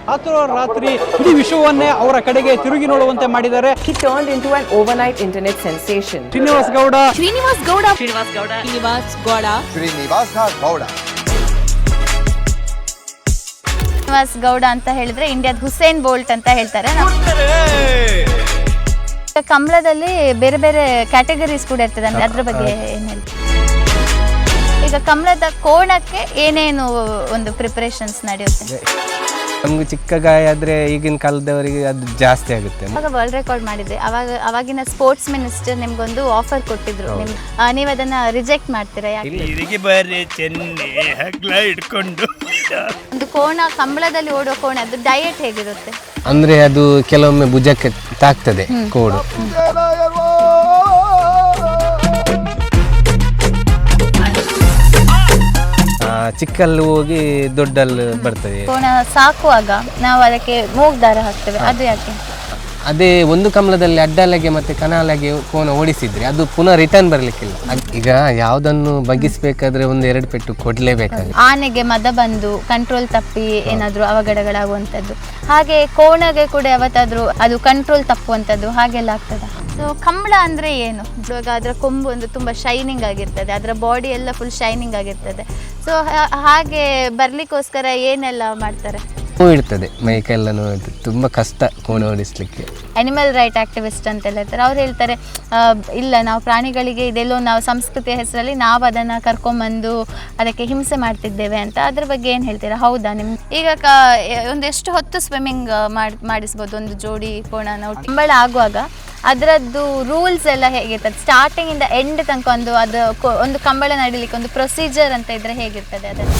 ರಾತ್ರಿ ಇಡೀ ವಿಶ್ವವನ್ನೇ ಅವರ ಕಡೆಗೆ ತಿರುಗಿ ನೋಡುವಂತೆ ಮಾಡಿದ್ದಾರೆ. He turned into an overnight internet sensation. Srinivas Gowda ಅಂತ ಹೇಳಿದ್ರೆ ಇಂಡಿಯಾದ ಹುಸೇನ್ ಬೋಲ್ಟ್ ಅಂತ ಹೇಳ್ತಾರೆ. ಕಮಲದಲ್ಲಿ ಬೇರೆ ಬೇರೆ ಕ್ಯಾಟಗರೀಸ್ ಕೂಡ ಇರ್ತದೆ, ಅಂದ್ರೆ ಅದ್ರ ಬಗ್ಗೆ ಏನ್ ಹೇಳ್ತೀವಿ? ಈಗ ಕಮಲದ ಕೋಣಕ್ಕೆ ಏನೇನು ಒಂದು ಪ್ರಿಪರೇಷನ್ಸ್ ನಡೆಯುತ್ತೆ? ನಮ್ಗೆ ಚಿಕ್ಕ ಗಾಯ ಆದ್ರೆ ಈಗಿನ ಕಾಲದವರಿಗೆ ಅದು ಜಾಸ್ತಿ ಆಗುತ್ತೆ. ಅವಾಗ ವರ್ಲ್ಡ್ ರೆಕಾರ್ಡ್ ಮಾಡಿದ್ದೆ. ಅವಾಗಿನ ಸ್ಪೋರ್ಟ್ಸ್ ಮಿನಿಸ್ಟರ್ ನಿಮ್ಗೊಂದು ಆಫರ್ ಕೊಟ್ಟಿದ್ರು, ನೀವು ಅದನ್ನ ರಿಜೆಕ್ಟ್ ಮಾಡ್ತೀರಾ? ಒಂದು ಕೋಣ, ಕಂಬಳದಲ್ಲಿ ಓಡೋ ಕೋಣ, ಅದು ಡಯಟ್ ಹೇಗಿರುತ್ತೆ? ಅಂದ್ರೆ ಅದು ಕೆಲವೊಮ್ಮೆ ಭುಜಕ್ಕೆ ತಾಗ್ತದೆ ಕೋಡು. ಚಿಕ್ಕಲ್ಲಿ ಹೋಗಿ ದೊಡ್ಡಲ್ಲಿ ಬರ್ತದೆ. ಕೋಣ ಸಾಕುವಾಗ ನಾವು ಅದಕ್ಕೆ ಮೂಗ್ ದಾರ ಹಾಕ್ತೇವೆ, ಅದು ಯಾಕೆ? ಅದೇ ಒಂದು ಕಮಲದಲ್ಲಿ ಅಡ್ಡಲಾಗೆ ಮತ್ತೆ ಕನಾಲಾಗೆ ಕೋಣ ಓಡಿಸಿದ್ರೆ ಅದು ಪುನಃ ರಿಟರ್ನ್ ಬರ್ಲಿಕ್ಕಿಲ್ಲ. ಈಗ ಯಾವ್ದನ್ನು ಬಗ್ಗಿಸ್ಬೇಕಾದ್ರೆ 1-2 ಪೆಟ್ಟು ಕೊಡ್ಲೇಬೇಕಾಗುತ್ತೆ. ಆನೆಗೆ ಮದ ಬಂದು ಕಂಟ್ರೋಲ್ ತಪ್ಪಿ ಏನಾದ್ರು ಅವಘಡಗಳಾಗುವಂಥದ್ದು, ಹಾಗೆ ಕೋಣಗೆ ಕೂಡ ಯಾವತ್ತಾದ್ರೂ ಅದು ಕಂಟ್ರೋಲ್ ತಪ್ಪುವಂಥದ್ದು ಹಾಗೆಲ್ಲ ಆಗ್ತದೆ. ಸೊ ಕಂಬಳ ಅಂದ್ರೆ ಏನು? ಇವಾಗ ಅದರ ಕೊಂಬು ಒಂದು ತುಂಬಾ ಶೈನಿಂಗ್ ಆಗಿರ್ತದೆ, ಅದರ ಬಾಡಿ ಎಲ್ಲ ಫುಲ್ ಶೈನಿಂಗ್ ಆಗಿರ್ತದೆ. ಸೊ ಹಾಗೆ ಬರ್ಲಿಕ್ಕೋಸ್ಕರ ಏನೆಲ್ಲ ಮಾಡ್ತಾರೆ? ಇರ್ತದೆ ಮೈ ಕೈಯೆಲ್ಲ ನೋವು, ತುಂಬಾ ಕಷ್ಟ ಕೋಣ ಓಡಿಸ್ಲಿಕ್ಕೆ. ಅನಿಮಲ್ ರೈಟ್ ಆಕ್ಟಿವಿಸ್ಟ್ ಅಂತೆಲ್ಲ ಇರ್ತಾರೆ, ಅವ್ರು ಹೇಳ್ತಾರೆ ಇಲ್ಲ, ನಾವು ಪ್ರಾಣಿಗಳಿಗೆ ಇದೆಲ್ಲೋ ನಾವು ಸಂಸ್ಕೃತಿಯ ಹೆಸರಲ್ಲಿ ನಾವು ಅದನ್ನ ಕರ್ಕೊಂಬಂದು ಅದಕ್ಕೆ ಹಿಂಸೆ ಮಾಡ್ತಿದ್ದೇವೆ ಅಂತ. ಅದ್ರ ಬಗ್ಗೆ ಏನು ಹೇಳ್ತೀರಾ? ಹೌದಾ? ಈಗ ಒಂದೆಷ್ಟು ಹೊತ್ತು ಸ್ವಿಮ್ಮಿಂಗ್ ಮಾಡಿಸ್ಬೋದು ಒಂದು ಜೋಡಿ ಕೋಣ ನಾವು? ಕಂಬಳ ಆಗುವಾಗ ಅದರದ್ದು ರೂಲ್ಸ್ ಎಲ್ಲ ಹೇಗಿರ್ತದೆ? ಸ್ಟಾರ್ಟಿಂಗ್ ಇಂದ ಎಂಡ್ ತನಕ ಒಂದು ಕಂಬಳ ನಡಿಲಿಕ್ಕೆ ಒಂದು ಪ್ರೊಸೀಜರ್ ಅಂತ ಇದ್ರೆ ಹೇಗಿರ್ತದೆ ಅದನ್ನು?